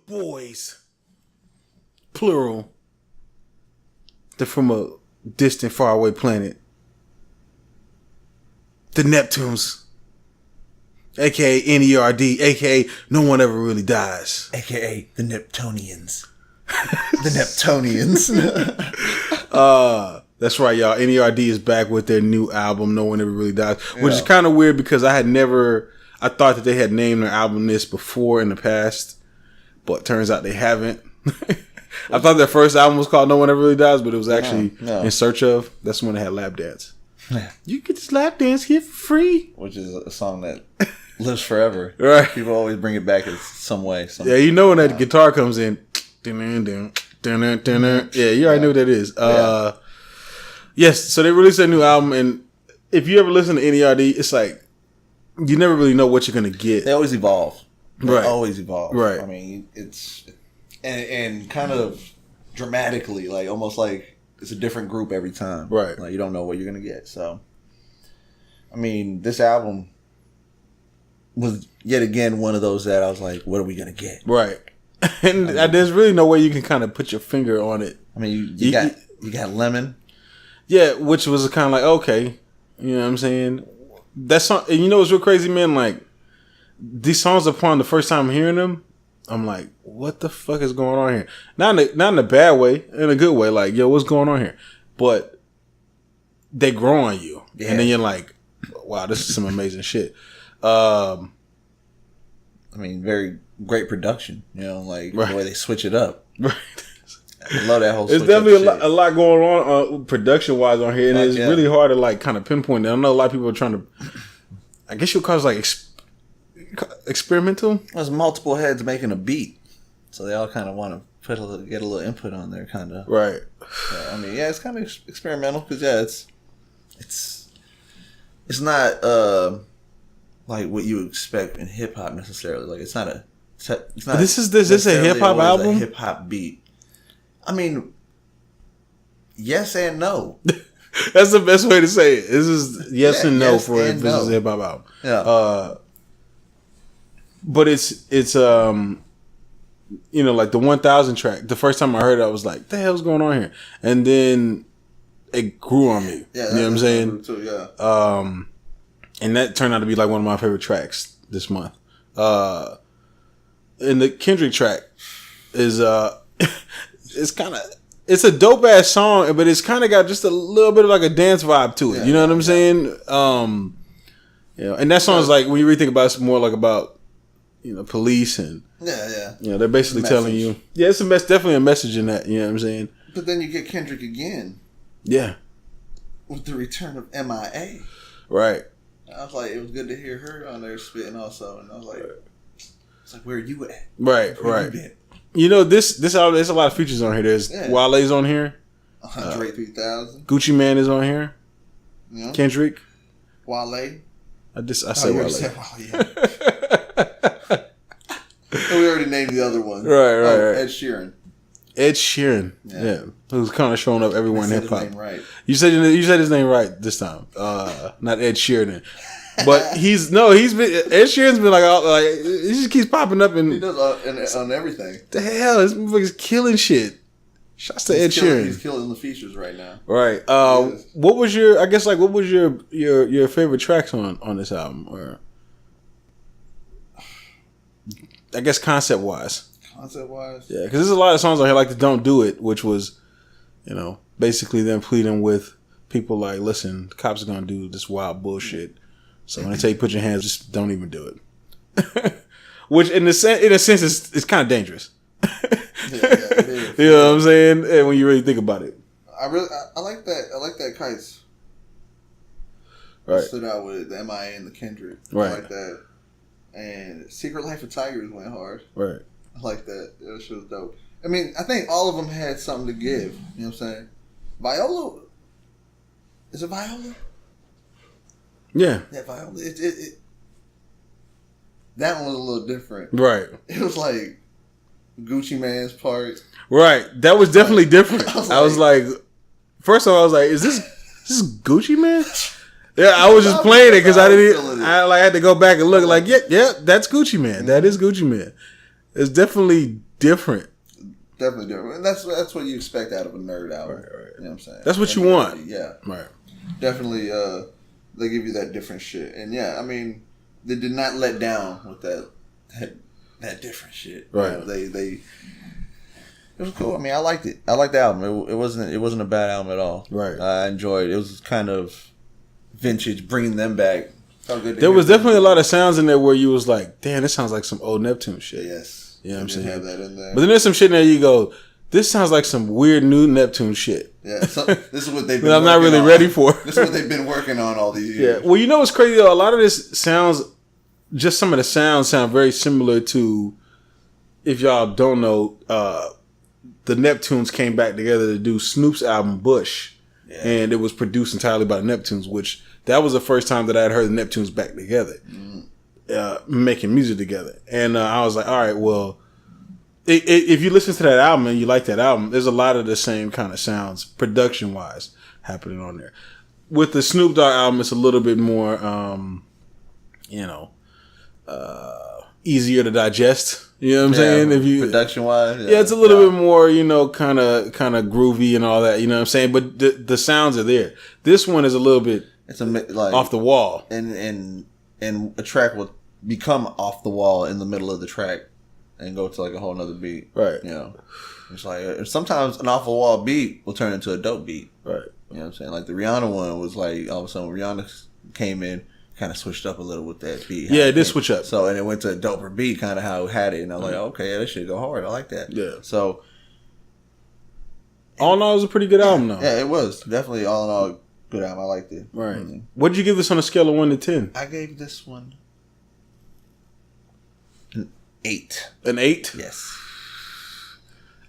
boys, plural, they're from a distant, faraway planet. The Neptunes, a.k.a. N.E.R.D, a.k.a. no one ever really dies. A.k.a. the Neptunians. The Neptunians. That's right, y'all. N.E.R.D is back with their new album, No One Ever Really Dies, which is kind of weird because I thought that they had named their album this before in the past, but turns out they haven't. I thought their first album was called No One Ever Really Dies, but it was actually In Search Of. That's when they had Lap Dance. You get this lap dance here for free. Which is a song that lives forever. Right. People always bring it back in some way. Yeah, you know when that guitar comes in. Yeah, you already know what that is. Yes, so they released a new album, and if you ever listen to N.E.R.D, it's like you never really know what you're going to get. They always evolve. Right. Always evolve. Right. I mean, it's... And kind of dramatically, like almost like it's a different group every time. Right. Like you don't know what you're gonna get. So, I mean, this album was yet again one of those that I was like, what are we gonna get? Right. And there's really no way you can kind of put your finger on it. I mean, you got Lemon. Yeah, which was kind of like, okay, you know what I'm saying? That song, and you know what's real crazy, man? Like these songs, upon the first time hearing them, I'm like, what the fuck is going on here? Not in a bad way, in a good way. Like, yo, what's going on here? But they grow on you, and then you're like, wow, this is some amazing shit. I mean, very great production. You know, like the way they switch it up. Right. I love that whole. There's definitely a lot going on production wise on here, and it's really hard to like kind of pinpoint it. I know a lot of people are trying to. I guess you'll call it like experimental. There's multiple heads making a beat, so they all kind of want to get a little input on there, kind of. Right. So, I mean, yeah, it's kind of experimental because it's not like what you expect in hip hop necessarily. Like it's not. This is a hip hop album. A hip hop beat. I mean, yes and no. That's the best way to say it. This is yes and no for if this is a hip hop album. Yeah. But it's you know, like the 1000 track. The first time I heard it, I was like, "The hell's going on here?" And then it grew on me. Yeah, you know what I'm saying? Too, yeah. And that turned out to be like one of my favorite tracks this month. And the Kendrick track is it's a dope ass song, but it's kind of got just a little bit of like a dance vibe to it. You know what I'm saying? You know, and that song is like when you really think about it, it's more like about, you know, police and you know, they're basically telling you, it's definitely a message in that. You know what I'm saying? But then you get Kendrick again, with the return of M.I.A. Right. I was like, it was good to hear her on there spitting also, and I was like, it's like, where are you at? Right. You know, this album, there's a lot of features on here. There's Wale's on here. Andre 3000. Gucci Mane is on here. Yeah. Kendrick. Wale. I said Wale. We already named the other one. Right. Ed Sheeran. Yeah. Who's kind of showing up everywhere in hip hop. Right. You said his name right this time. Not Ed Sheeran. But Ed Sheeran's been like he just keeps popping up and he does on everything. The hell, this motherfucker's killing shit. Shouts to Ed Sheeran. He's killing the features right now. Right. What was your favorite tracks on this album, or I guess concept wise? Yeah, because there's a lot of songs on here like the "Don't Do It," which was, you know, basically them pleading with people like, listen, the cops are gonna do this wild bullshit. So when they tell you put your hands, just don't even do it. Which in a sense is kind of dangerous. It is. You know what I'm saying? And when you really think about it, I like that. I like that Kites. Right. Stood out with the M.I.A. and the Kendrick. Right. I like that. And Secret Life of Tigers went hard. Right. I like that. That shit was dope. I mean, I think all of them had something to give. You know what I'm saying? Viola. Is it Viola? Yeah. Yeah, Viola. That one was a little different. Right. It was like Gucci Mane's part. Right. That was definitely different. I was like, first of all, I was like, is this Gucci Mane? Yeah, I was just playing it because I had to go back and look like, yeah, that's Gucci Mane. That is Gucci Mane. It's definitely different. Definitely different. And that's what you expect out of a N.E.R.D album. Right. You know what I'm saying? That's what you want. Yeah. Right. Definitely, they give you that different shit. And yeah, I mean, they did not let down with that different shit. Right. You know, they it was cool. I mean, I liked it. I liked the album. It wasn't a bad album at all. Right. I enjoyed it. It was kind of vintage, bringing them back. Felt good. There was definitely a lot of sounds in there where you was like, damn, this sounds like some old Neptune shit. Yes. You know what I'm saying? Have that in there. But then there's some shit in there you go, this sounds like some weird new Neptune shit. Yeah, so this is what they've been that I'm not really ready for. This is what they've been working on all these years. Yeah. Well, you know what's crazy though? A lot of this sounds, just some of the sounds sound very similar to, if y'all don't know, the Neptunes came back together to do Snoop's album Bush. Yeah. And it was produced entirely by the Neptunes, which that was the first time that I had heard the Neptunes back together, making music together. And I was like, all right, well, if you listen to that album and you like that album, there's a lot of the same kind of sounds, production-wise, happening on there. With the Snoop Dogg album, it's a little bit more, easier to digest. You know what I'm saying? If you production wise, yeah, it's a little bit more, kind of groovy and all that. You know what I'm saying? But the sounds are there. This one is a little bit off the wall, and a track will become off the wall in the middle of the track and go to like a whole nother beat. Right. You know, it's like sometimes an off the wall beat will turn into a dope beat. Right. You know what I'm saying? Like the Rihanna one was like all of a sudden Rihanna came in. Kind of switched up a little with that beat. Yeah, it did switch up. So, and it went to a doper beat, kind of how it had it. And I was like, okay, yeah, this should go hard. I like that. Yeah. So, all in all, it was a pretty good album, though. Yeah, it was. Definitely all in all, good album. I liked it. Right. Mm-hmm. What did you give this on a scale of 1 to 10? I gave this one an 8. An 8? Yes.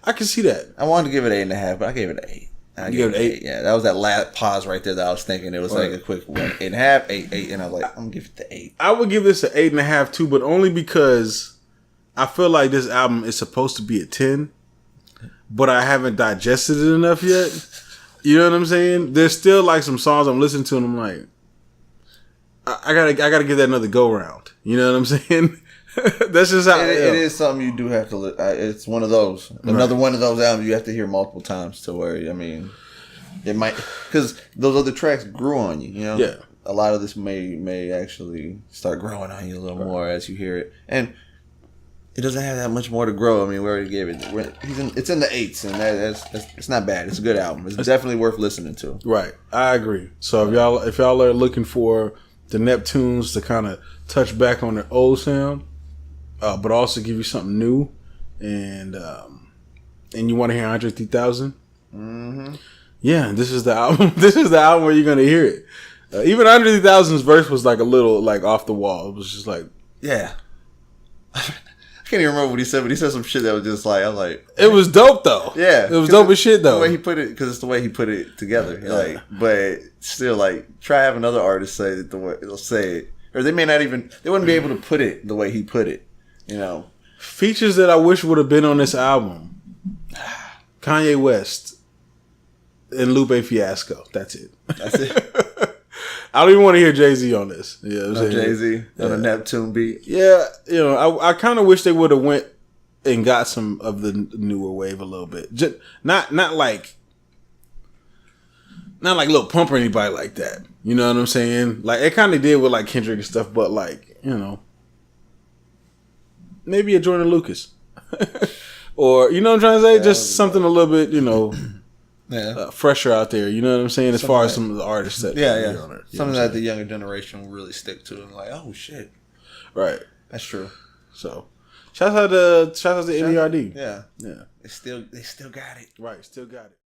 I can see that. I wanted to give it 8.5, but I gave it an 8. I gave it an 8. Yeah, that was that last pause right there that I was thinking. It was like a quick 1.5, 8, and I was like, I'm gonna give it the 8. I would give this an 8.5 too, but only because I feel like this album is supposed to be a 10, but I haven't digested it enough yet. You know what I'm saying? There's still like some songs I'm listening to, and I'm like, I gotta give that another go round. You know what I'm saying? That's just how it is. Something you do have to. It's one of those. Another one of those albums you have to hear multiple times to where it might, because those other tracks grew on you. You know. Yeah. A lot of this may actually start growing on you a little more as you hear it, and it doesn't have that much more to grow. I mean, we already gave it. It's in the 8s, and that's it's not bad. It's a good album. It's definitely worth listening to. Right. I agree. So if y'all are looking for the Neptunes to kind of touch back on their old sound, but also give you something new, and you want to hear Andre 3000, yeah, this is the album. This is the album where you're gonna hear it. Even Andre 3000's verse was like a little like off the wall. It was just like, yeah. I can't even remember what he said, but he said some shit that was just like, I was like, it was dope though. Yeah, it was dope as shit though. The way he put it, because it's the way he put it together. Yeah. Like, but still, like, try have another artist say it the way they'll say it, or they may not even. They wouldn't be able to put it the way he put it. You know, features that I wish would have been on this album: Kanye West and Lupe Fiasco. That's it. That's it. I don't even want to hear Jay-Z on this. Yeah, no Jay-Z on a Neptune beat. Yeah, I kind of wish they would have went and got some of the newer wave a little bit. Just not like Lil Pump or anybody like that. You know what I'm saying? Like it kind of did with like Kendrick and stuff, but like maybe a Jordan Lucas, or you know what I'm trying to say, just something a little bit fresher out there. You know what I'm saying? As far as some of the artists that on it, something that the younger generation will really stick to and like, oh shit, right? That's true. So, shout out to N.E.R.D. Yeah. They still got it. Right, still got it.